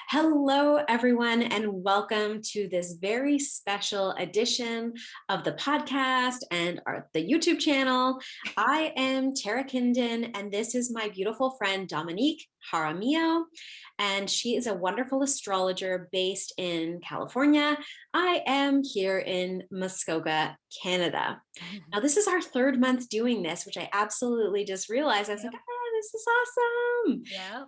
Hello, everyone, and welcome to this very special edition of the podcast and the YouTube channel. I am Tara Kindon, and this is my beautiful friend, Dominique Jaramillo, and she is a wonderful astrologer based in California. I am here in Muskoka, Canada. Now, this is our third month doing this, which I absolutely just realized. I was like, this is awesome. Yeah.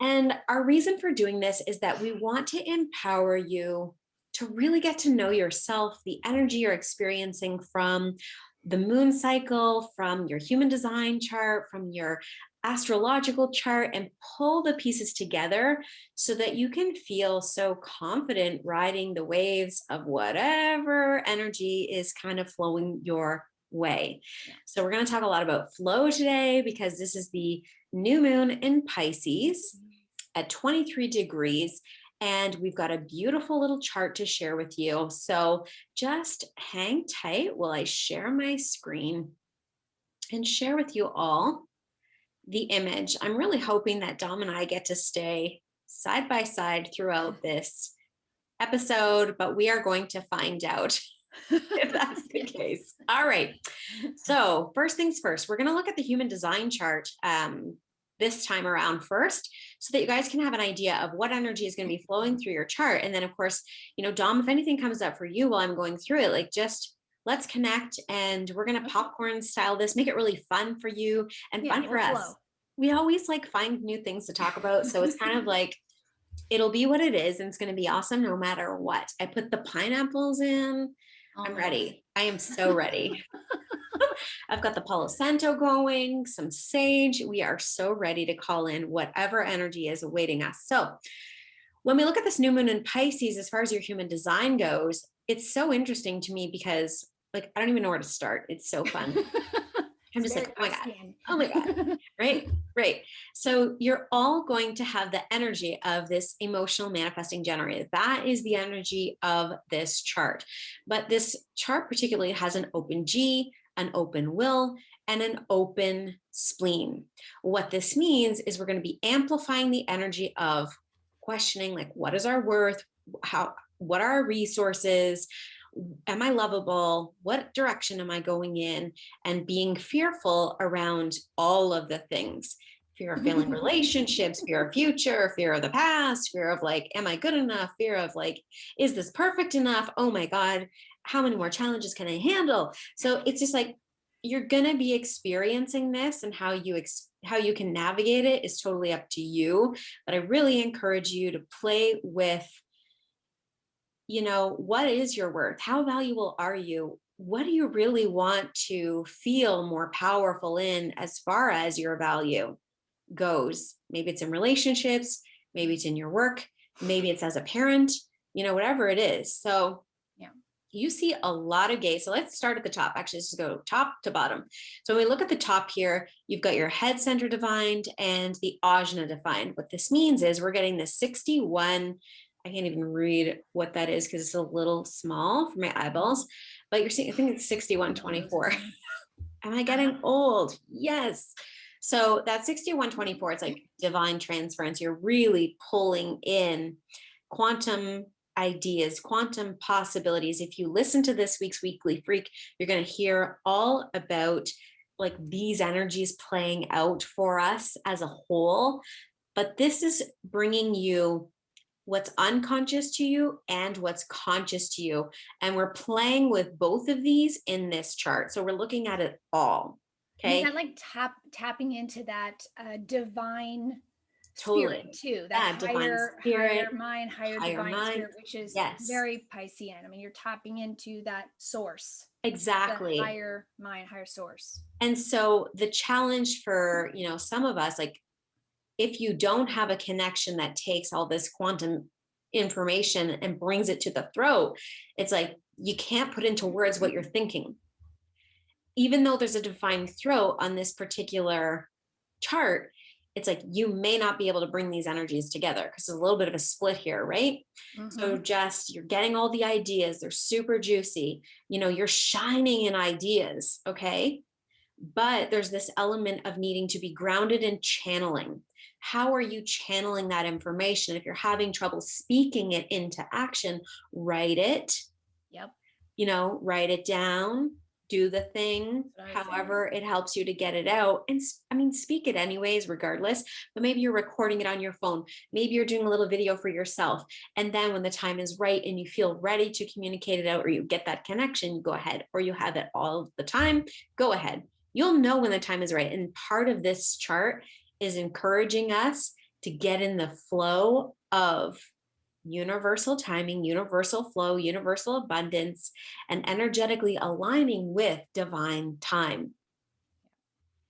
And our reason for doing this is that we want to empower you to really get to know yourself, the energy you're experiencing from the moon cycle, from your human design chart, from your astrological chart, and pull the pieces together so that you can feel so confident riding the waves of whatever energy is kind of flowing your way. So we're going to talk a lot about flow today because this is the new moon in Pisces at 23 degrees. And we've got a beautiful little chart to share with you. So just hang tight while I share my screen and share with you all the image. I'm really hoping that Dom and I get to stay side by side throughout this episode, but we are going to find out if that's the case. All right. So first things first, we're going to look at the human design chart this time around first, so that you guys can have an idea of what energy is going to be flowing through your chart. And then of course, Dom, if anything comes up for you while I'm going through it, like just let's connect and we're going to popcorn style this, make it really fun for you and fun for us. Flow. We always like find new things to talk about. So it's kind of like, it'll be what it is. And it's going to be awesome no matter what. I put the pineapples in. I'm ready. I am so ready. I've got the Palo Santo going, some sage. We are so ready to call in whatever energy is awaiting us. So when we look at this new moon in Pisces, as far as your human design goes, it's so interesting to me because I don't even know where to start. It's so fun. I'm just like, oh my God. Right. So you're all going to have the energy of this emotional manifesting generator. That is the energy of this chart. But this chart particularly has an open G, an open will, and an open spleen. What this means is we're going to be amplifying the energy of questioning, like, what is our worth? What are our resources? Am I lovable? What direction am I going in? And being fearful around all of the things. Fear of failing relationships, fear of future, fear of the past, fear of am I good enough? Fear of is this perfect enough? Oh my God, how many more challenges can I handle? So it's just you're going to be experiencing this, and how you can navigate it is totally up to you. But I really encourage you to play with, what is your worth? How valuable are you? What do you really want to feel more powerful in as far as your value goes? Maybe it's in relationships, maybe it's in your work, maybe it's as a parent, whatever it is. So you see a lot of gaze. So let's start at the top. Actually, let's go top to bottom. So when we look at the top here, you've got your head center defined and the ajna defined. What this means is we're getting the 61. I can't even read what that is because it's a little small for my eyeballs, but you're seeing, I think it's 6124. Am I getting old? Yes. So that 6124, it's like divine transference. You're really pulling in quantum ideas, quantum possibilities. If you listen to this week's Weekly Freak, you're going to hear all about these energies playing out for us as a whole. But this is bringing you what's unconscious to you and what's conscious to you. And we're playing with both of these in this chart. So we're looking at it all. Okay. Is that tapping into that divine spirit too? That higher mind, higher divine spirit, which is very Piscean. I mean, you're tapping into that source. Exactly. The higher mind, higher source. And so the challenge for, some of us, if you don't have a connection that takes all this quantum information and brings it to the throat, it's you can't put into words what you're thinking. Even though there's a defined throat on this particular chart, it's you may not be able to bring these energies together because there's a little bit of a split here, right? Mm-hmm. So you're getting all the ideas. They're super juicy. You're shining in ideas, okay? But there's this element of needing to be grounded in channeling. How are you channeling that information? If you're having trouble speaking it into action, write it. Yep. Write it down, do the thing, however it helps you to get it out. And I mean, speak it anyways, regardless, but maybe you're recording it on your phone. Maybe you're doing a little video for yourself. And then when the time is right and you feel ready to communicate it out, or you get that connection, you go ahead, or you have it all the time, go ahead. You'll know when the time is right. And part of this chart is encouraging us to get in the flow of universal timing, universal flow, universal abundance, and energetically aligning with divine time.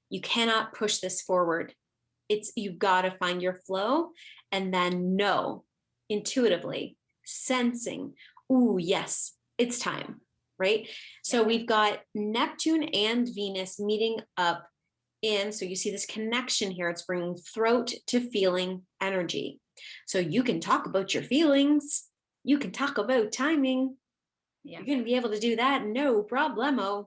You cannot push this forward. You've got to find your flow and then know intuitively, sensing, ooh, yes, it's time, right? So we've got Neptune and Venus meeting up so you see this connection here. It's bringing throat to feeling energy. So you can talk about your feelings. You can talk about timing. Yeah. You're going to be able to do that. No problemo.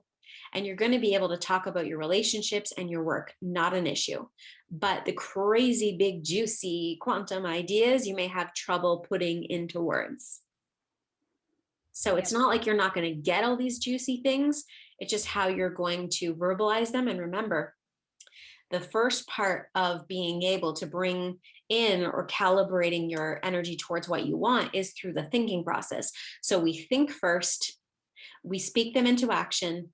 And you're going to be able to talk about your relationships and your work. Not an issue. But the crazy, big, juicy quantum ideas, you may have trouble putting into words. So it's not like you're not going to get all these juicy things. It's just how you're going to verbalize them. And remember, the first part of being able to bring in or calibrating your energy towards what you want is through the thinking process. So we think first, we speak them into action,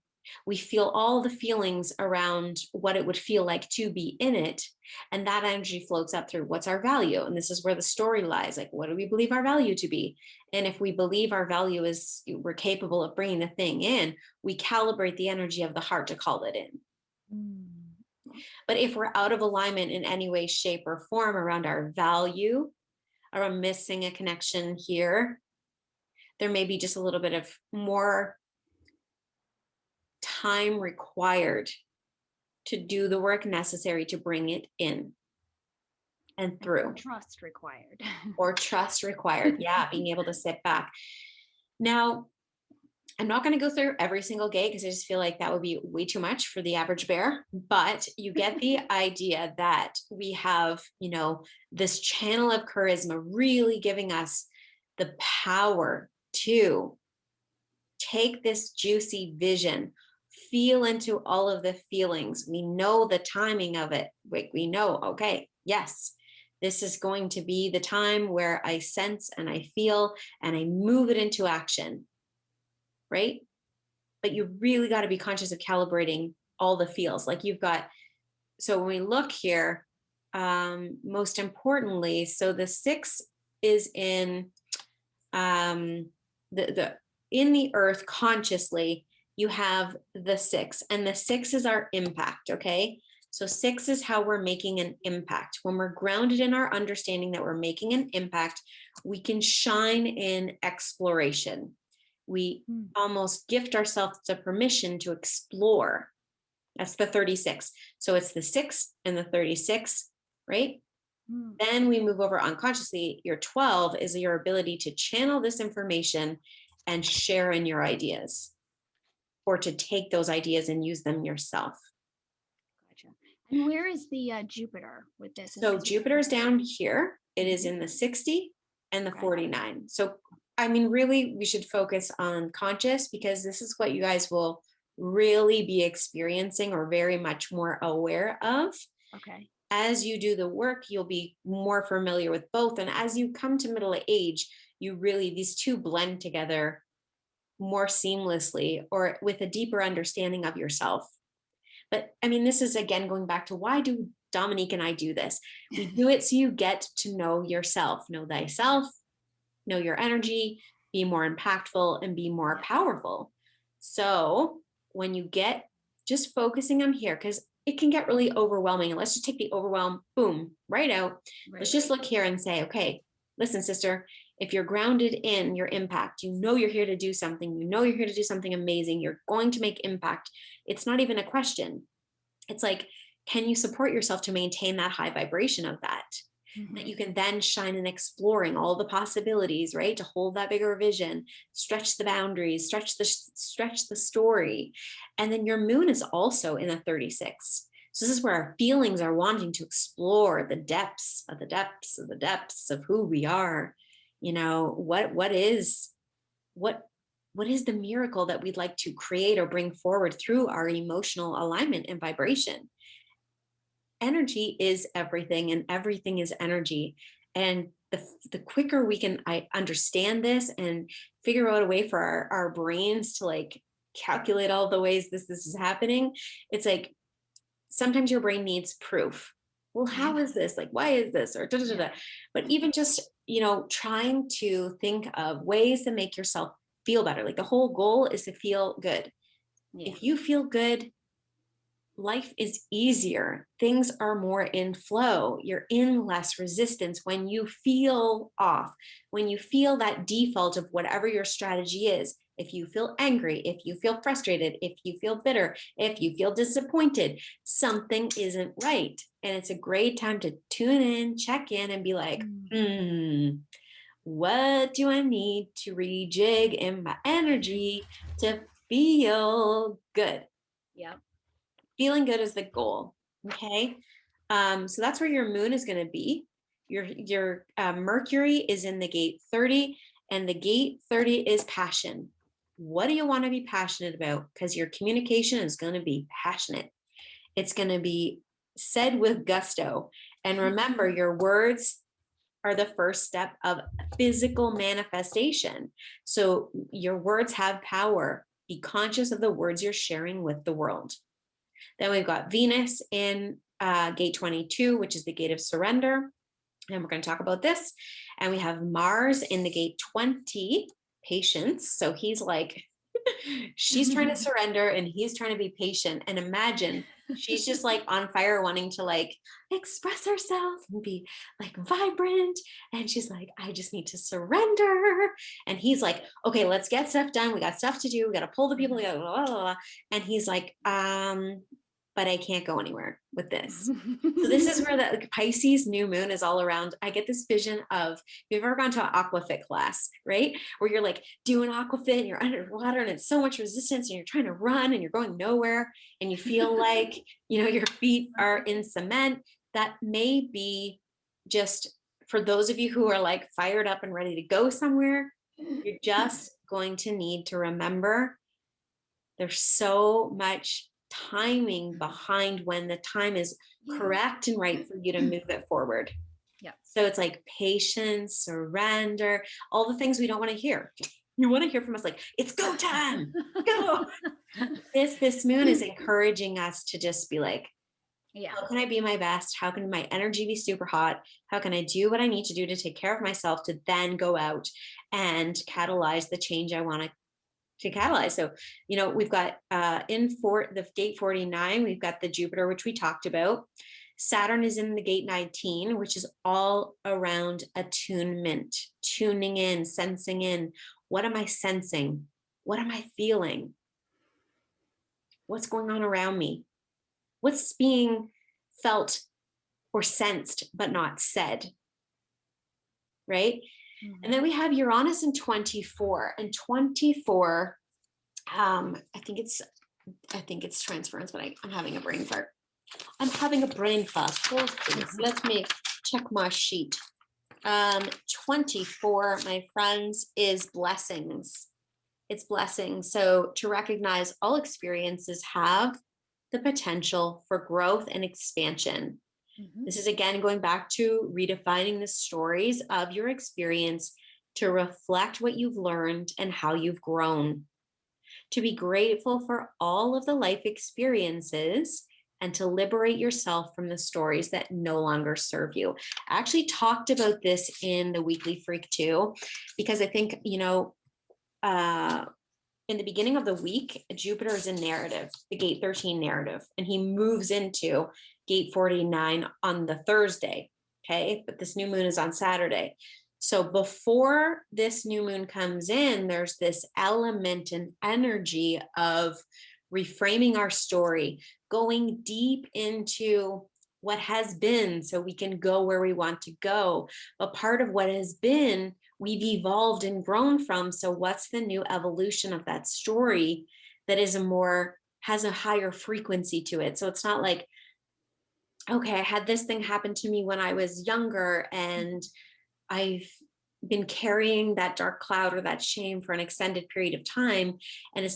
we feel all the feelings around what it would feel like to be in it. And that energy floats up through what's our value. And this is where the story lies. Like, what do we believe our value to be? And if we believe our value is we're capable of bringing the thing in, we calibrate the energy of the heart to call it in. But if we're out of alignment in any way, shape, or form around our value, or I'm missing a connection here, there may be just a little bit of more time required to do the work necessary to bring it in and through. Or trust required. Or trust required. Yeah, being able to sit back. Now, I'm not going to go through every single gate because I just feel like that would be way too much for the average bear, but you get the idea that we have, this channel of charisma really giving us the power to take this juicy vision, feel into all of the feelings. We know the timing of it. We know, okay, yes, this is going to be the time where I sense and I feel and I move it into action. Right? But you really got to be conscious of calibrating all the feels. Like so when we look here, most importantly, so the 6 is in in the earth consciously, you have the 6, and the 6 is our impact. Okay. So 6 is how we're making an impact. When we're grounded in our understanding that we're making an impact, we can shine in exploration. We almost gift ourselves the permission to explore. That's the 36. So it's the 6 and the 36, right? Then we move over unconsciously. Your 12 is your ability to channel this information and share in your ideas, or to take those ideas and use them yourself. Gotcha. And where is the Jupiter with this? So Jupiter's down here. It is in the 60 and the 49. So I mean, really, we should focus on conscious, because this is what you guys will really be experiencing or very much more aware of. Okay. As you do the work, you'll be more familiar with both. And as you come to middle age, these two blend together more seamlessly, or with a deeper understanding of yourself. But I mean, this is again going back to, why do Dominique and I do this? We do it so you get to know yourself, know thyself, know your energy, be more impactful, and be more powerful. So when you get just focusing on here, because it can get really overwhelming, and let's just take the overwhelm, boom, right out. Let's just look here and say, okay, listen, sister, if you're grounded in your impact, you're here to do something, you're here to do something amazing, you're going to make impact. It's not even a question. It's like, can you support yourself to maintain that high vibration of that? that you can then shine in exploring all the possibilities, right? To hold that bigger vision, stretch the boundaries, stretch the story. And then your moon is also in a 36. So this is where our feelings are wanting to explore the depths of the depths of the depths of who we are. You know, what is the miracle that we'd like to create or bring forward through our emotional alignment and vibration? Energy is everything, and everything is energy. And the quicker we can understand this and figure out a way for our brains to like calculate all the ways this is happening, it's like sometimes your brain needs proof. Well, how is this? Like, why is this? Or da, da, da, da. But even just, trying to think of ways to make yourself feel better. Like the whole goal is to feel good. Yeah. If you feel good, life is easier. Things are more in flow. You're in less resistance when you feel off, when you feel that default of whatever your strategy is. If you feel angry, if you feel frustrated, if you feel bitter, if you feel disappointed, something isn't right. And it's a great time to tune in, check in, and be like, what do I need to rejig in my energy to feel good? Yeah. Feeling good is the goal. Okay. So that's where your moon is going to be. Your Mercury is in the gate 30, and the gate 30 is passion. What do you want to be passionate about? Because your communication is going to be passionate. It's going to be said with gusto. And remember, your words are the first step of physical manifestation. So your words have power. Be conscious of the words you're sharing with the world. Then we've got Venus in gate 22, which is the gate of surrender. And we're going to talk about this. And we have Mars in the gate 20, patience. So he's like, she's trying to surrender and he's trying to be patient. And imagine she's just like on fire, wanting to like express herself and be like vibrant. And she's like, I just need to surrender. And he's like, okay, let's get stuff done. We got stuff to do. We got to pull the people together. Blah, blah, blah. And he's like, but I can't go anywhere with this. So this is where the Pisces new moon is all around. I get this vision of, if you've ever gone to an aquafit class, right? Where you're like doing aquafit and you're underwater and it's so much resistance and you're trying to run and you're going nowhere and you feel like, your feet are in cement. That may be just for those of you who are like fired up and ready to go somewhere. You're just going to need to remember there's so much timing behind when the time is correct and right for you to move it forward. Yeah. So it's like patience, surrender, all the things we don't want to hear. You want to hear from us like, it's go time, go. This moon is encouraging us to just be like, how can I be my best? How can my energy be super hot? How can I do what I need to do to take care of myself to then go out and catalyze the change I want to catalyze. So, we've got the gate 49, we've got the Jupiter, which we talked about. Saturn is in the gate 19, which is all around attunement, tuning in, sensing in. What am I sensing? What am I feeling? What's going on around me? What's being felt or sensed, but not said? Right? And then we have Uranus in 24, and 24, I think it's transference, but I'm having a brain fart. I'm having a brain fart. Let me check my sheet. 24, my friends, is blessings. It's blessings. So to recognize all experiences have the potential for growth and expansion. This is again going back to redefining the stories of your experience to reflect what you've learned and how you've grown. To be grateful for all of the life experiences and to liberate yourself from the stories that no longer serve you. I actually talked about this in the Weekly Freak too, because I think, in the beginning of the week, Jupiter is in narrative, the gate 13 narrative, and he moves into gate 49 on the Thursday. Okay. But this new moon is on Saturday. So before this new moon comes in, there's this element and energy of reframing our story, going deep into what has been so we can go where we want to go. But part of what has been, we've evolved and grown from. So what's the new evolution of that story that is has a higher frequency to it? So it's not like, okay, I had this thing happen to me when I was younger and I've been carrying that dark cloud or that shame for an extended period of time, and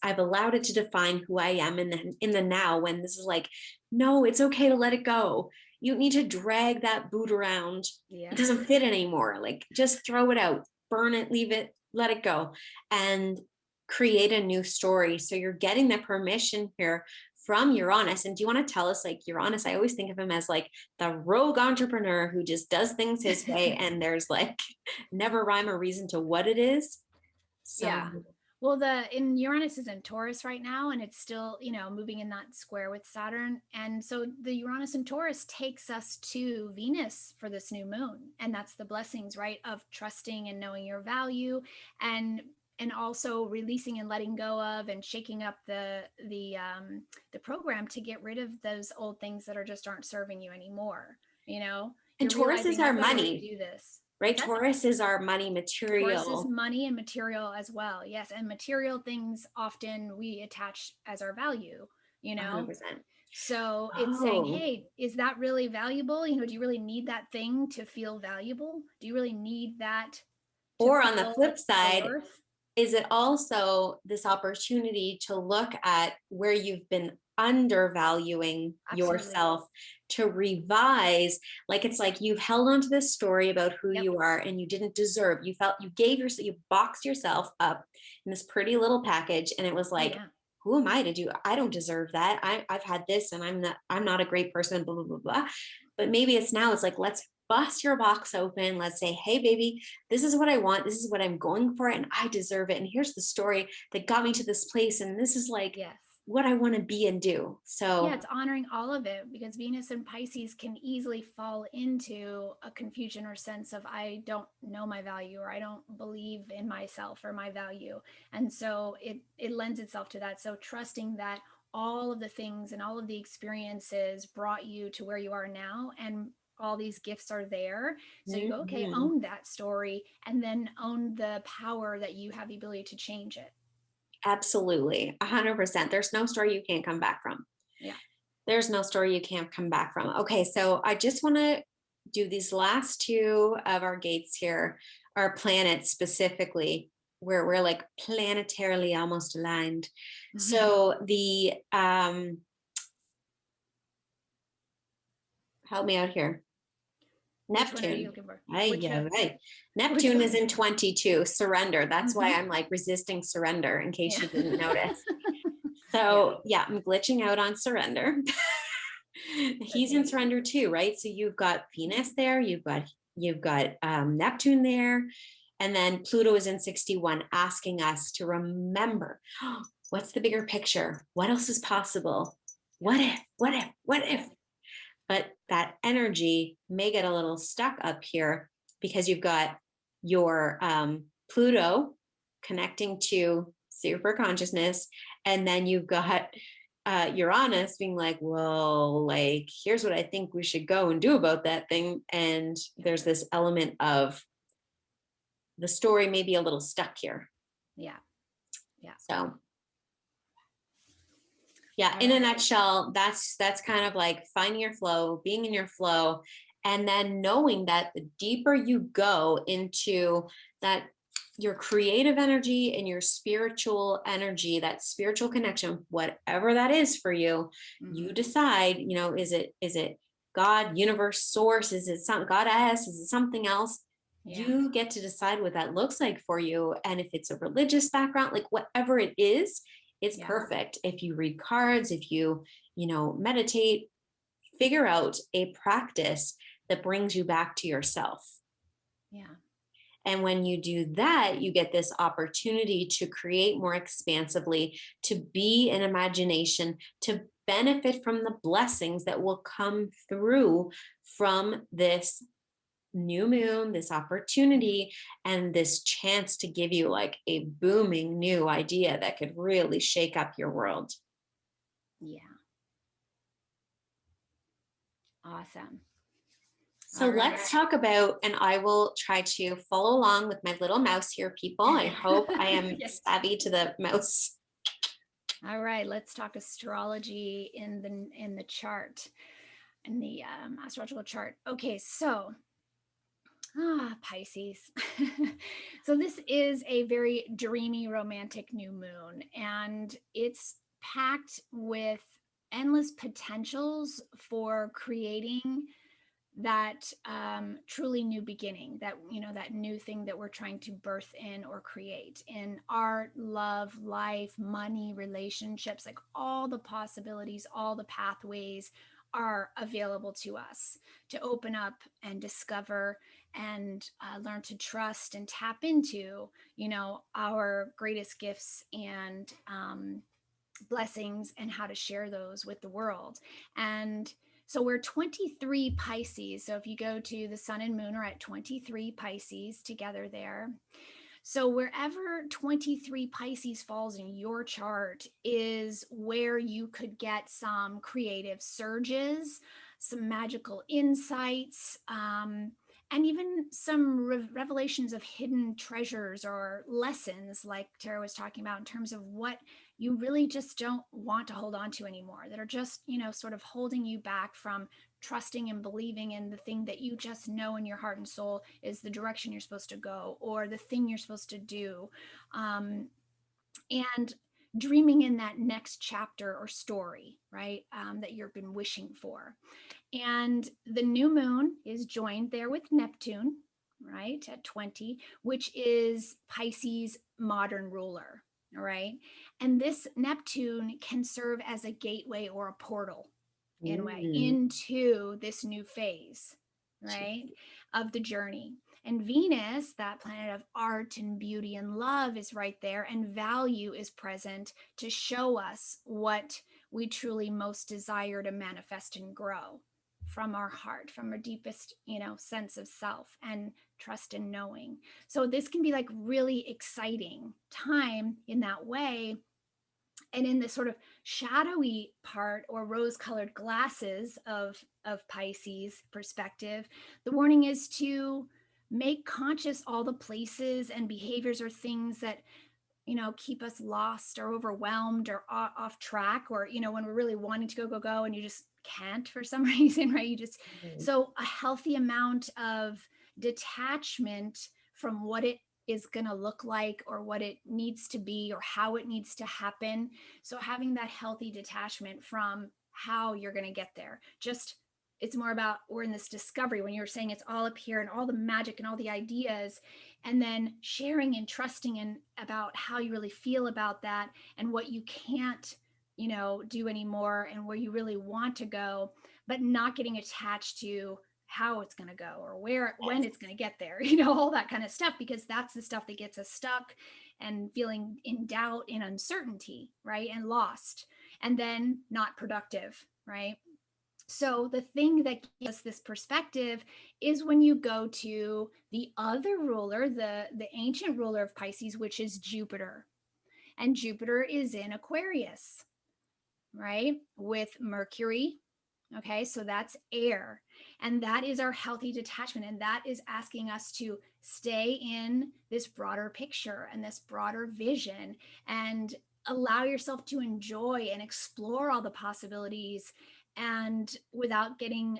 I've allowed it to define who I am in the now, when this is like, no, it's okay to let it go. You need to drag that boot around. It doesn't fit anymore. Like, just throw it out, burn it, leave it, let it go, and create a new story. So you're getting the permission here from Uranus. And do you want to tell us, like, Uranus, I always think of him as like the rogue entrepreneur who just does things his way and there's like never rhyme or reason to what it is. So yeah. Well, Uranus is in Taurus right now, and it's still, moving in that square with Saturn. And so the Uranus in Taurus takes us to Venus for this new moon. And that's the blessings, right, of trusting and knowing your value, and also releasing and letting go of and shaking up the program to get rid of those old things that aren't serving you anymore. And Taurus is our money. Do this. Right? Taurus is our money, material. Taurus is money and material as well. Yes. And material things often we attach as our value, 100%. So it's saying, hey, is that really valuable? Do you really need that thing to feel valuable? Do you really need that? Or on the flip side, is it also this opportunity to look at where you've been undervaluing yourself, to revise? Like, it's like you've held on to this story about who you are and you didn't deserve. You felt you boxed yourself up in this pretty little package, and it was like, who am I to do? I don't deserve that. I've had this, and I'm not a great person, blah, blah, blah, blah. But maybe it's like, let's bust your box open. Let's say, hey, baby, this is what I want. This is what I'm going for, and I deserve it. And here's the story that got me to this place. And this is like what I want to be and do. So it's honoring all of it, because Venus and Pisces can easily fall into a confusion or sense of, I don't know my value, or I don't believe in myself or my value. And so it lends itself to that. So trusting that all of the things and all of the experiences brought you to where you are now, and all these gifts are there. So you go, okay, own that story, and then own the power that you have the ability to change it. Absolutely. 100%. There's no story you can't come back from. Yeah. There's no story you can't come back from. Okay. So I just want to do these last two of our gates here, our planets specifically, where we're like planetarily almost aligned. Mm-hmm. So the, help me out here. Neptune. Right. Neptune is in 22, surrender. That's why I'm like resisting surrender, in case you didn't notice. So I'm glitching out on surrender. He's in surrender too, right? So you've got Venus there, you've got Neptune there, and then Pluto is in 61, asking us to remember, what's the bigger picture? What else is possible? What if? But that energy may get a little stuck up here, because you've got your Pluto connecting to super consciousness, and then you've got Uranus being like, well, like, here's what I think we should go and do about that thing. And there's this element of the story may be a little stuck here. Yeah. So in a nutshell, that's kind of like finding your flow, being in your flow, and then knowing that the deeper you go into that, your creative energy and your spiritual energy, that spiritual connection, whatever that is for you, you decide, is it God, universe, source? Is it some goddess? Is it something else? You get to decide what that looks like for you. And if it's a religious background, like whatever it is, it's perfect. If you read cards, if you, meditate, figure out a practice that brings you back to yourself. Yeah. And when you do that, you get this opportunity to create more expansively, to be in imagination, to benefit from the blessings that will come through from this new moon, this opportunity, and this chance to give you like a booming new idea that could really shake up your world. Yeah. Awesome. So let's talk about, and I will try to follow along with my little mouse here, people. I hope I am savvy to the mouse. All right, let's talk astrology in the chart, in the astrological chart. Okay, so Pisces. So this is a very dreamy, romantic new moon, and it's packed with endless potentials for creating that truly new beginning, that, you know, that new thing that we're trying to birth in or create in art, love, life, money, relationships. Like, all the possibilities, all the pathways are available to us to open up and discover and learn to trust and tap into, you know, our greatest gifts and blessings, and how to share those with the world. And so we're 23 Pisces. So if you go to the sun and moon are at 23 Pisces together there. So wherever 23 Pisces falls in your chart is where you could get some creative surges, some magical insights, and even some revelations of hidden treasures or lessons, like Tara was talking about, in terms of what you really just don't want to hold on to anymore, that are just, you know, sort of holding you back from trusting and believing in the thing that you just know in your heart and soul is the direction you're supposed to go, or the thing you're supposed to do. And dreaming in that next chapter or story, right? That you've been wishing for. And the new moon is joined there with Neptune, right, at 20, which is Pisces' modern ruler. All right. And this Neptune can serve as a gateway or a portal in a way into this new phase, right, of the journey. And Venus, that planet of art and beauty and love, is right there, and value is present to show us what we truly most desire to manifest and grow from our heart, from our deepest, you know, sense of self and trust and knowing. So this can be like really exciting time in that way. And in this sort of shadowy part or rose-colored glasses of Pisces perspective, the warning is to make conscious all the places and behaviors or things that, you know, keep us lost or overwhelmed or off track, or, you know, when we're really wanting to go and you just can't for some reason, right? You just, so a healthy amount of detachment from what it is going to look like or what it needs to be or how it needs to happen. So having that healthy detachment from how you're going to get there. Just, it's more about, we're in this discovery, when you're saying it's all up here and all the magic and all the ideas, and then sharing and trusting in about how you really feel about that and what you can't, you know, do anymore, and where you really want to go, but not getting attached to how it's going to go or where, when it's going to get there, you know, all that kind of stuff, because that's the stuff that gets us stuck and feeling in doubt and uncertainty, right? And lost, and then not productive, right? So the thing that gives us this perspective is when you go to the other ruler, the ancient ruler of Pisces, which is Jupiter. And Jupiter is in Aquarius, right? With Mercury. Okay, so that's air. And that is our healthy detachment. And that is asking us to stay in this broader picture and this broader vision, and allow yourself to enjoy and explore all the possibilities, and without getting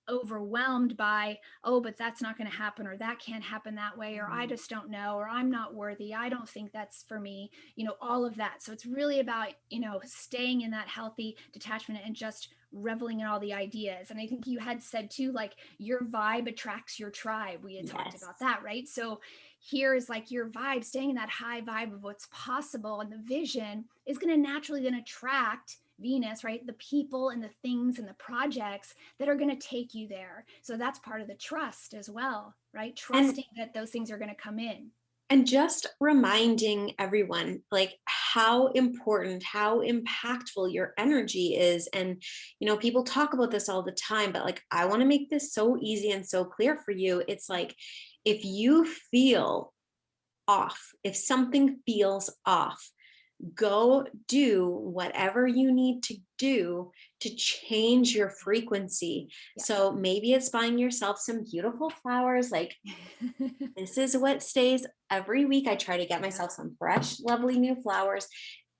overwhelmed by, oh, but that's not going to happen, or that can't happen that way, or I just don't know, or I'm not worthy, I don't think that's for me, you know, all of that. So it's really about, you know, staying in that healthy detachment and just reveling in all the ideas. And I think you had said too, like, your vibe attracts your tribe. We had talked about that, right? So here is like your vibe, staying in that high vibe of what's possible, and the vision is going to naturally then attract Venus, right? The people and the things and the projects that are going to take you there. So that's part of the trust as well, right? Trusting that those things are going to come in. And just reminding everyone, like, how important, how impactful your energy is. And, you know, people talk about this all the time, but like, I want to make this so easy and so clear for you. It's like, if you feel off, if something feels off, go do whatever you need to do to change your frequency. Yep. So maybe it's buying yourself some beautiful flowers. Like this is what stays every week. I try to get myself some fresh, lovely new flowers,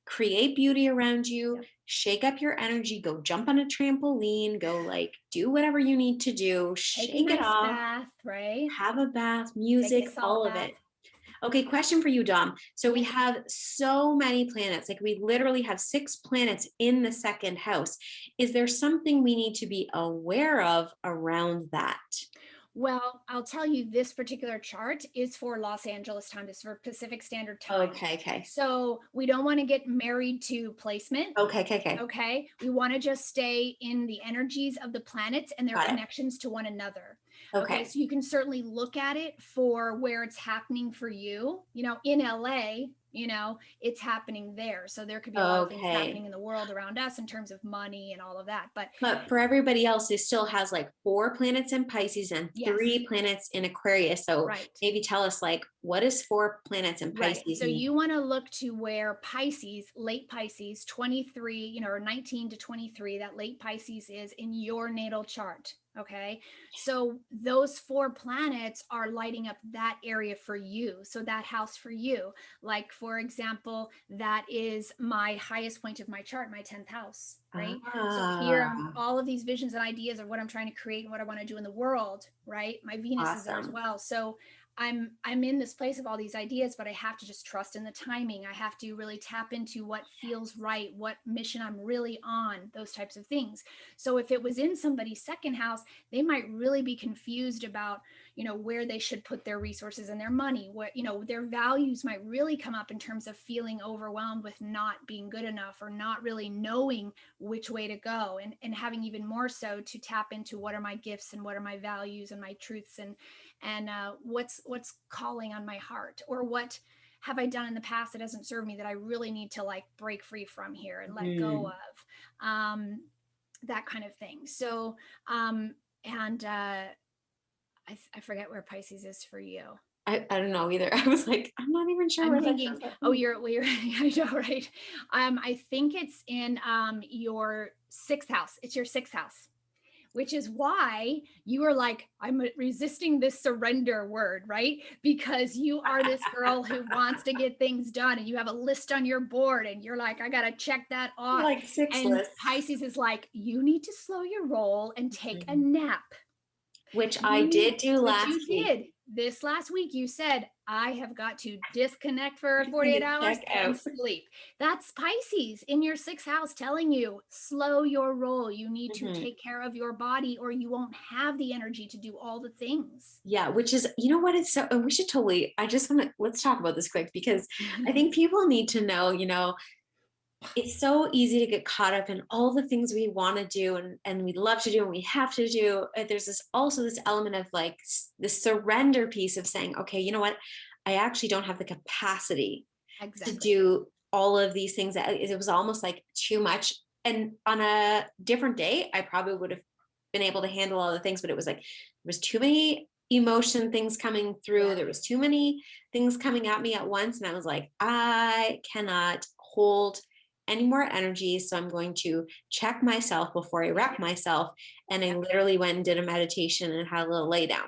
create beauty around you, shake up your energy, go jump on a trampoline, go like do whatever you need to do, shake it off, bath, right? have a bath, music, all of it. Okay, question for you, Dom. So we have so many planets, like we literally have 6 planets in the second house. Is there something we need to be aware of around that? Well, I'll tell you, this particular chart is for Los Angeles time. This is for Pacific Standard Time. Okay. So we don't want to get married to placement. Okay. We want to just stay in the energies of the planets and their connections to one another. Okay. So you can certainly look at it for where it's happening for you. You know, in LA, you know, it's happening there. So there could be a lot of things happening in the world around us in terms of money and all of that. But for everybody else, it still has like 4 planets in Pisces and 3 planets in Aquarius. So maybe tell us, like, what is 4 planets in Pisces? So you want to look to where Pisces, late Pisces, 23, you know, or 19 to 23, that late Pisces is in your natal chart. Okay. So those 4 planets are lighting up that area for you. So that house for you, like, for example, that is my highest point of my chart, my 10th house, right? So here, all of these visions and ideas of what I'm trying to create and what I want to do in the world, right? My Venus is there as well. So I'm in this place of all these ideas, but I have to just trust in the timing. I have to really tap into what feels right, what mission I'm really on, those types of things. So if it was in somebody's second house, they might really be confused about, you know, where they should put their resources and their money, what, you know, their values might really come up in terms of feeling overwhelmed with not being good enough or not really knowing which way to go, and having even more so to tap into what are my gifts and what are my values and my truths, and what's calling on my heart, or what have I done in the past that doesn't serve me that I really need to like break free from here and let go of, that kind of thing. So I forget where Pisces is for you. I don't know either. I was like, I'm not even sure. I'm thinking, you're I know, right? I think it's in your 6th house. It's your 6th house, which is why you are like, I'm resisting this surrender word, right? Because you are this girl who wants to get things done, and you have a list on your board, and you're like, I got to check that off. Like 6 and lists. Pisces is like, you need to slow your roll and take a nap. Which I did do last week. You did. This last week, you said, I have got to disconnect for 48 hours and sleep. That's Pisces in your 6th house telling you, slow your roll. You need to take care of your body, or you won't have the energy to do all the things. Yeah, which is, you know what, it's so, we should totally, let's talk about this quick, because I think people need to know, you know, it's so easy to get caught up in all the things we want to do and we love to do and we have to do. There's this element of like the surrender piece of saying, okay, you know what? I actually don't have the capacity to do all of these things. It was almost like too much. And on a different day, I probably would have been able to handle all the things, but it was like, there was too many emotion things coming through. There was too many things coming at me at once. And I was like, I cannot hold any more energy. So I'm going to check myself before I wreck myself. And I literally went and did a meditation and had a little lay down.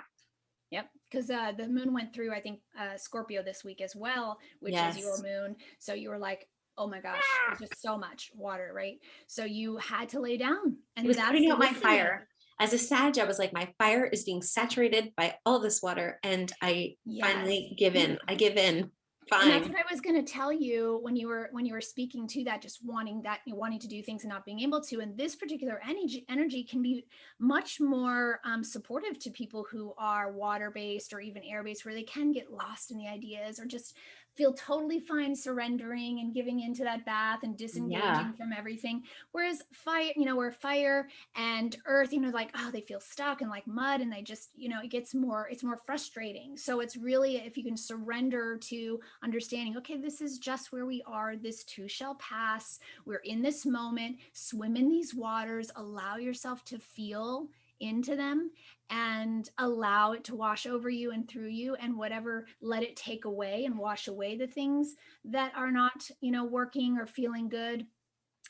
Yep. Because the moon went through, I think, Scorpio this week as well, which is your moon. So you were like, oh my gosh, there's just so much water, right? So you had to lay down. And it was putting out my fire. As a Sag, I was like, my fire is being saturated by all this water. And I finally give in. I give in. Fine. And that's what I was going to tell you when you were speaking to that, just wanting to do things and not being able to. And this particular energy can be much more supportive to people who are water-based or even air-based, where they can get lost in the ideas or just feel totally fine surrendering and giving into that bath and disengaging from everything. Whereas fire, where fire and earth, like, oh, they feel stuck and like mud, and they just, it's more frustrating. So it's really, if you can surrender to understanding, okay, this is just where we are. This too shall pass. We're in this moment. Swim in these waters. Allow yourself to feel into them and allow it to wash over you and through you, and whatever, let it take away and wash away the things that are not, working or feeling good.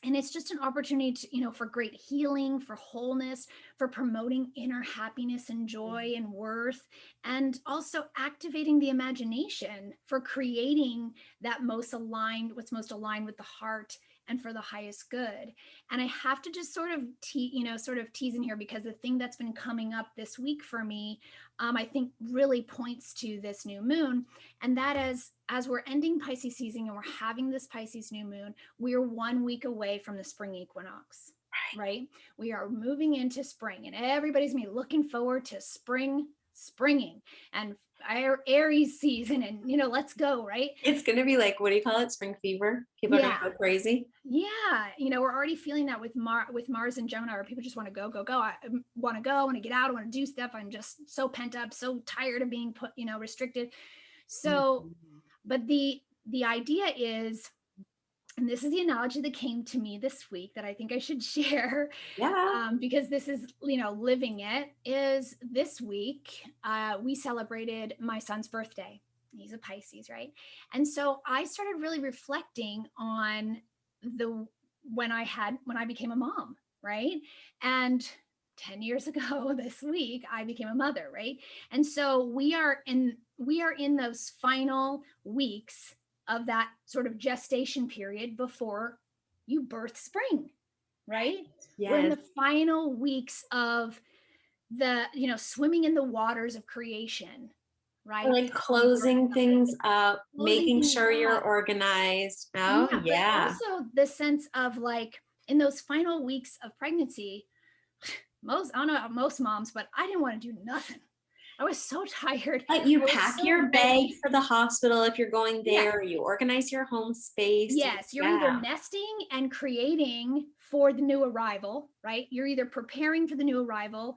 And it's just an opportunity to, for great healing, for wholeness, for promoting inner happiness and joy and worth, and also activating the imagination for creating that what's most aligned with the heart and for the highest good. And I have to just sort of tease in here, because the thing that's been coming up this week for me, I think really points to this new moon. And that is, as we're ending Pisces season and we're having this Pisces new moon, we're 1 week away from the spring equinox, right? We are moving into spring, and everybody's gonna be looking forward to springing and our Aries season, and let's go, right? It's gonna be like, what do you call it? Spring fever. People are gonna go crazy. Yeah, we're already feeling that with Mars and Gemini, where people just want to go. I want to go, I want to get out, I want to do stuff. I'm just so pent up, so tired of being put, restricted. So, but the idea is, and this is the analogy that came to me this week that I think I should share. Yeah. Because this is, living it, is this week, we celebrated my son's birthday. He's a Pisces, right? And so I started really reflecting on when I became a mom, right? And 10 years ago this week, I became a mother, right? And so we are in those final weeks of that sort of gestation period before you birth spring, right? Yes. We're in the final weeks of the, swimming in the waters of creation, right? Like closing things up, making sure you're organized. Oh, yeah. But also the sense of, like, in those final weeks of pregnancy, I don't know about most moms, but I didn't want to do nothing. I was so tired. But you pack your bag for the hospital if you're going there. You organize your home space. Yes, you're either nesting and creating for the new arrival, right? You're either preparing for the new arrival,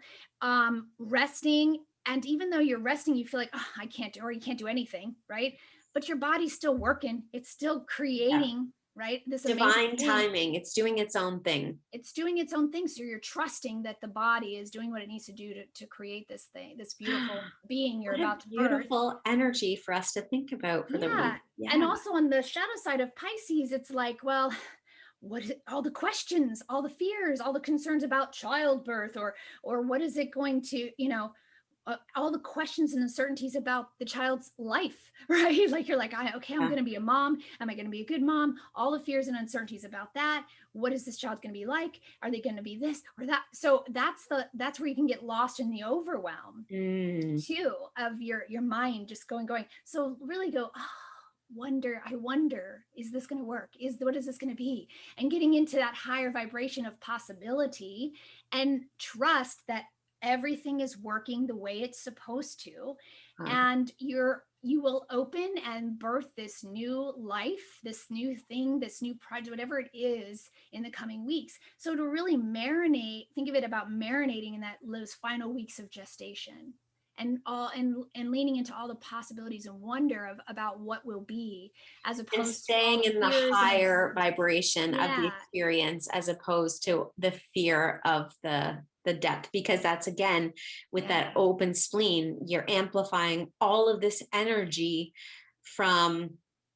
resting. And even though you're resting, you feel like, oh, I can't do, or you can't do anything, right? But your body's still working. It's still creating, right? This divine timing. It's doing its own thing. It's doing its own thing. So you're trusting that the body is doing what it needs to do to create this thing, this beautiful being you're about to birth. Beautiful energy for us to think about for the week. Yeah. And also on the shadow side of Pisces, it's like, well, what is it, all the questions, all the fears, all the concerns about childbirth, or what is it going to, all the questions and uncertainties about the child's life, right? Like, you're like, okay, I'm going to be a mom. Am I going to be a good mom? All the fears and uncertainties about that. What is this child going to be like? Are they going to be this or that? So that's where you can get lost in the overwhelm too, of your mind just going. So really go, I wonder, is this going to work? What is this going to be? And getting into that higher vibration of possibility, and trust that everything is working the way it's supposed to. And you will open and birth this new life, this new thing, this new project, whatever it is, in the coming weeks. So to really think of it about marinating in those final weeks of gestation, and leaning into all the possibilities and wonder about what will be, as opposed to staying in the higher vibration of the experience, as opposed to the fear of the depth, because that's, again, with that open spleen, you're amplifying all of this energy from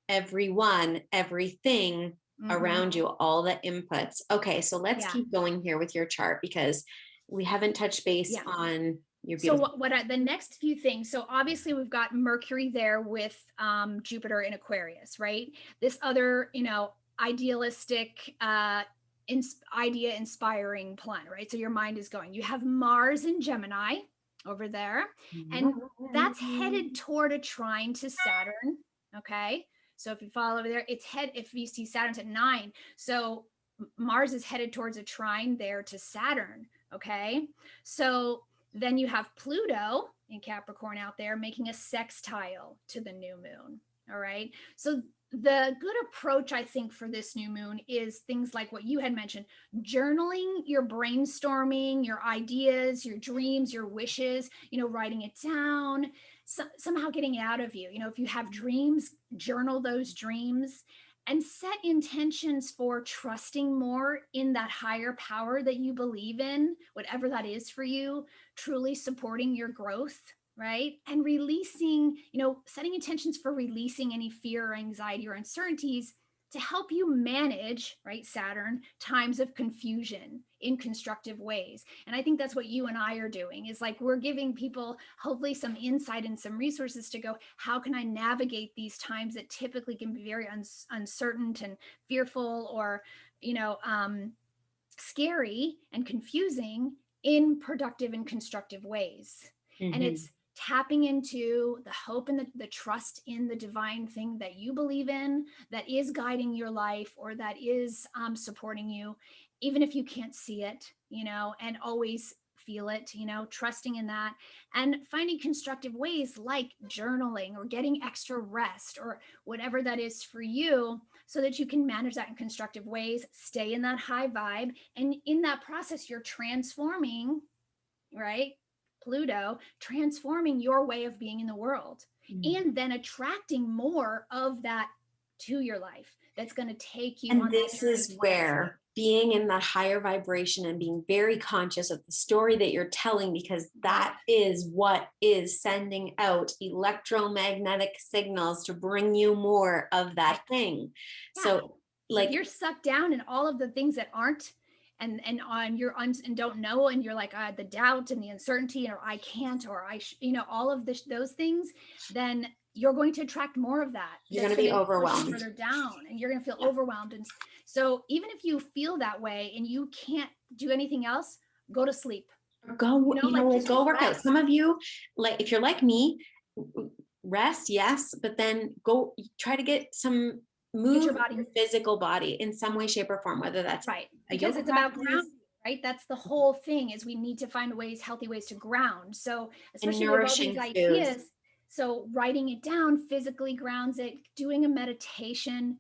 everything around you, all the inputs. Okay, so let's keep going here with your chart, because we haven't touched base on your beautiful. So what are the next few things? So obviously we've got Mercury there with Jupiter in Aquarius, right? This other, idealistic, idea inspiring planet, right? So your mind is going. You have Mars in Gemini over there, and that's headed toward a trine to Saturn. Okay, so if you follow over there, if you see Saturn's at 9, so Mars is headed towards a trine there to Saturn. Okay, so then you have Pluto in Capricorn out there making a sextile to the new moon. All right, so the good approach, I think, for this new moon is things like what you had mentioned: journaling your brainstorming, your ideas, your dreams, your wishes, writing it down, somehow getting it out of you. If you have dreams, journal those dreams, and set intentions for trusting more in that higher power that you believe in, whatever that is for you, truly supporting your growth, right? And releasing, setting intentions for releasing any fear or anxiety or uncertainties to help you manage, right, Saturn, times of confusion in constructive ways. And I think that's what you and I are doing, is like we're giving people hopefully some insight and some resources to go, how can I navigate these times that typically can be very uncertain and fearful, or, scary and confusing, in productive and constructive ways. And it's tapping into the hope and the trust in the divine thing that you believe in, that is guiding your life, or that is supporting you, even if you can't see it, and always feel it, trusting in that, and finding constructive ways like journaling or getting extra rest or whatever that is for you, so that you can manage that in constructive ways, stay in that high vibe. And in that process, you're transforming, right? Pluto, transforming your way of being in the world, and then attracting more of that to your life that's going to take you on this is where being in that higher vibration and being very conscious of the story that you're telling, because that is what is sending out electromagnetic signals to bring you more of that thing. So like, if you're sucked down in all of the things that aren't, and on your and don't know, and you're like, the doubt and the uncertainty, or I can't, or all of those things, then you're going to attract more of that. You're going to be overwhelmed further down, and you're going to feel overwhelmed. And so even if you feel that way and you can't do anything else, go to sleep. Go work out. Some of you, like, if you're like me, rest, yes, but then go try to get some move your physical body in some way, shape, or form, whether that's right, because it's about grounding, right? That's the whole thing, is we need to find healthy ways to ground. So especially with all these ideas, so writing it down physically grounds it, doing a meditation,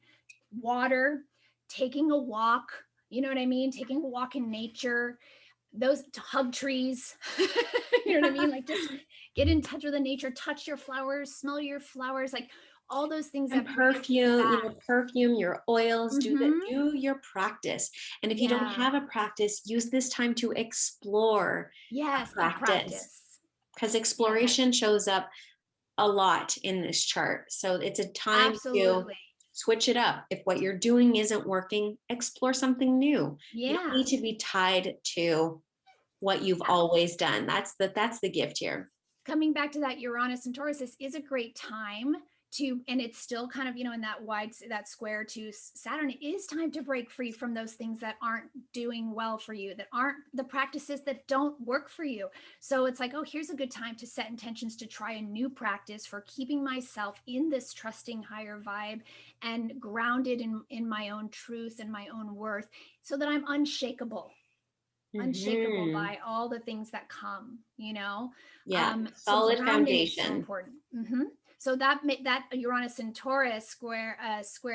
water, taking a walk, you know what I mean? Taking a walk in nature, those hug trees, you know what I mean? Like, just get in touch with the nature, touch your flowers, smell your flowers, like all those things. And perfume, your oils, do your practice. And if you don't have a practice, use this time to explore. Practice. Because exploration shows up a lot in this chart. So it's a time to switch it up. If what you're doing isn't working, explore something new. You don't need to be tied to what you've always done. That's the gift here. Coming back to that Uranus and Taurus, this is a great time to, and it's still kind of, in that square to Saturn, it is time to break free from those things that aren't doing well for you, that aren't the practices that don't work for you. So it's like, oh, here's a good time to set intentions to try a new practice for keeping myself in this trusting higher vibe and grounded in my own truth and my own worth, so that I'm unshakable by all the things that come, solid foundation. So important. So that Uranus and Taurus square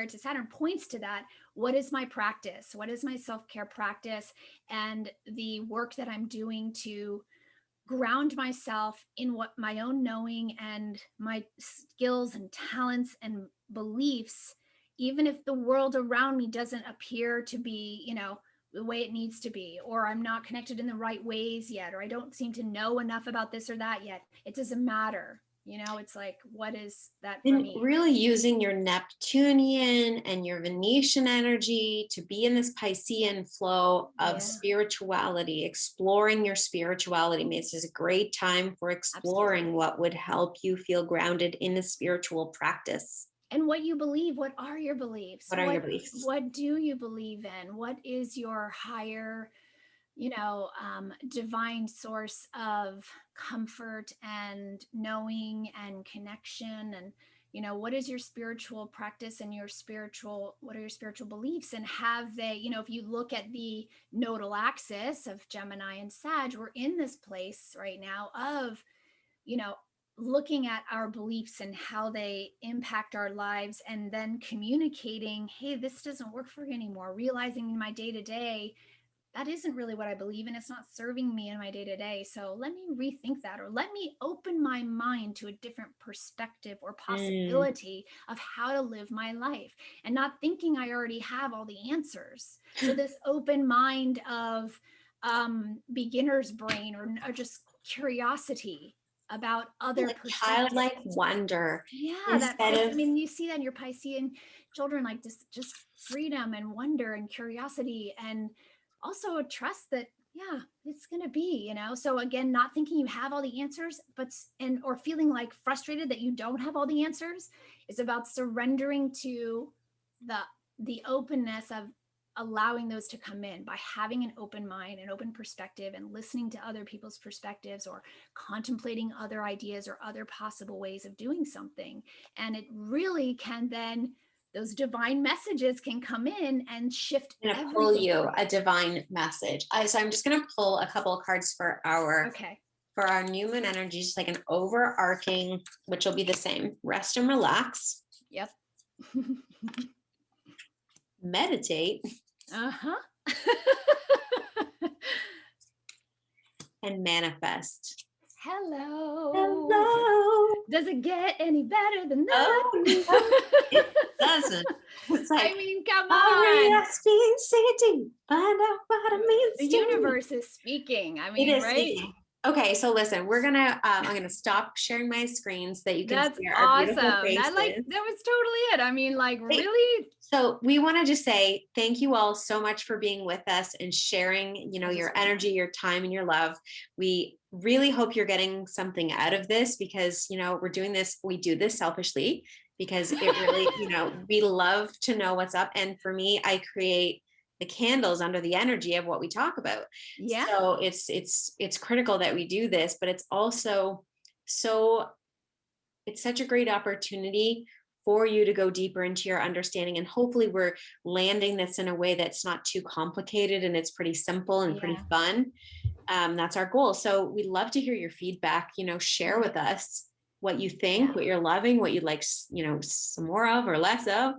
to Saturn points to that. What is my practice? What is my self-care practice, and the work that I'm doing to ground myself in what my own knowing and my skills and talents and beliefs, even if the world around me doesn't appear to be, the way it needs to be, or I'm not connected in the right ways yet, or I don't seem to know enough about this or that yet. It doesn't matter. It's like, what is that for me? Really using your Neptunian and your Venetian energy to be in this Piscean flow of spirituality, exploring your spirituality. This is a great time for exploring what would help you feel grounded in a spiritual practice. And what you believe. What are your beliefs? What are your beliefs? What do you believe in? What is your higher, divine source of comfort and knowing and connection? And, what is your spiritual practice and what are your spiritual beliefs? And have they, if you look at the nodal axis of Gemini and Sag, we're in this place right now of, looking at our beliefs and how they impact our lives, and then communicating, hey, this doesn't work for you anymore. Realizing in my day-to-day, that isn't really what I believe, and it's not serving me in my day-to-day. So let me rethink that, or let me open my mind to a different perspective or possibility of how to live my life, and not thinking I already have all the answers. So this open mind of beginner's brain, or just curiosity about other like childlike wonder. Yeah, I mean, you see that in your Piscean children, like just freedom and wonder and curiosity, and also a trust that, yeah, it's gonna be, So again, not thinking you have all the answers, or feeling like frustrated that you don't have all the answers. It's about surrendering to the openness of allowing those to come in by having an open mind, an open perspective, and listening to other people's perspectives, or contemplating other ideas or other possible ways of doing something. And it really can then, those divine messages can come in and shift everything. Pull you a divine message. So I'm just going to pull a couple of cards for our new moon energy, just like an overarching, which will be the same. Rest and relax. Yep. Meditate. Uh-huh. And manifest. Hello. Does it get any better than that? Oh, no, it doesn't. It's like, I mean, come on. R-E-S-P-C-T. Find out what it means. The universe is speaking. I mean, right? Speaking. Okay, so listen, I'm gonna stop sharing my screen so that you can see our awesome. Beautiful faces. That was totally it. I mean, like, really. So we want to just say thank you all so much for being with us and sharing, your energy, your time, and your love. We really hope you're getting something out of this, because we do this selfishly, because it really, we love to know what's up. And for me, I create the candles under the energy of what we talk about. Yeah. So it's critical that we do this, but it's also it's such a great opportunity for you to go deeper into your understanding. And hopefully we're landing this in a way that's not too complicated, and it's pretty simple and pretty fun. That's our goal. So we'd love to hear your feedback, share with us what you think, what you're loving, what you'd like, some more of or less of.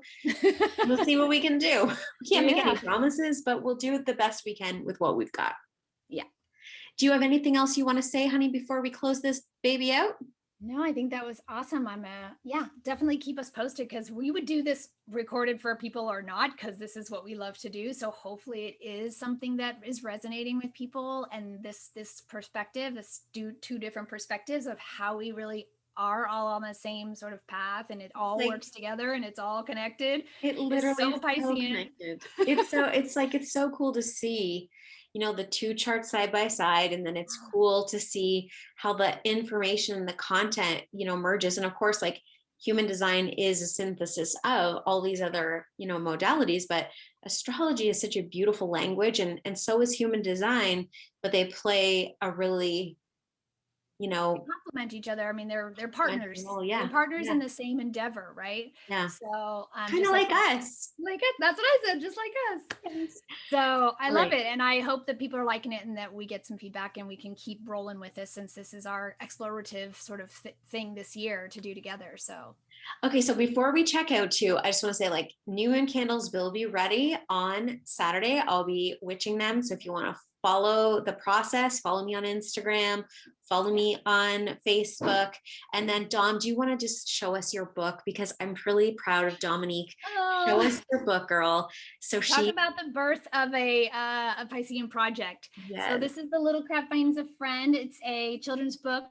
We'll see what we can do. We can't make any promises, but we'll do the best we can with what we've got. Yeah. Do you have anything else you want to say, honey, before we close this baby out? No, I think that was awesome. Definitely keep us posted, because we would do this recorded for people or not, because this is what we love to do. So hopefully it is something that is resonating with people, and this perspective, two different perspectives of how we really are all on the same sort of path, and it all works together, and it's all connected. It literally is so connected. It's so cool to see, the two charts side by side, and then it's cool to see how the information and the content, merges. And of course, like, human design is a synthesis of all these other, modalities, but astrology is such a beautiful language, and so is human design, but they play a really, they complement each other. I mean, they're partners. They're partners in the same endeavor, right? Yeah. So kind of like us. That's what I said, just like us. Yes. So I love it, and I hope that people are liking it, and that we get some feedback, and we can keep rolling with this, since this is our explorative sort of thing this year to do together. So. Okay, so before we check out too, I just want to say, new moon candles will be ready on Saturday. I'll be witching them. So if you want to follow the process, follow me on Instagram, follow me on Facebook. And then Dom, do you want to just show us your book? Because I'm really proud of Dominique. Show us your book, girl. So talk about the birth of a Piscean project. Yes. So this is The Little Crab Finds a Friend. It's a children's book,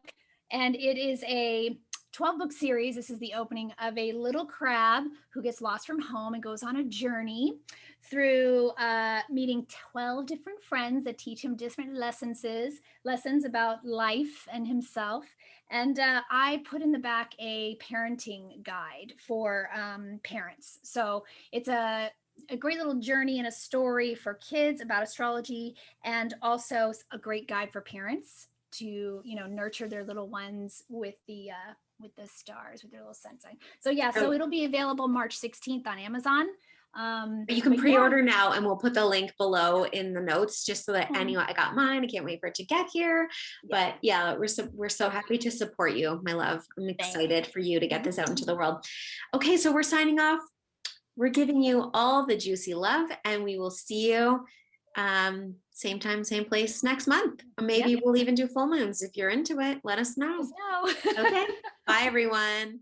and it is a 12-book series. This is the opening of a little crab who gets lost from home and goes on a journey through meeting 12 different friends that teach him different lessons about life and himself. And I put in the back a parenting guide for parents. So it's a great little journey and a story for kids about astrology, and also a great guide for parents to, nurture their little ones with the stars, with their little sun sign. So so it'll be available March 16th on Amazon. You can pre-order now, and we'll put the link below in the notes, just so that anyone, I got mine. I can't wait for it to get here. But we're so happy to support you, my love. I'm excited for you to get this out into the world. Okay, so we're signing off. We're giving you all the juicy love, and we will see you Same time, same place next month. Or maybe we'll even do full moons. If you're into it, let us know. Let us know. Okay. Bye, everyone.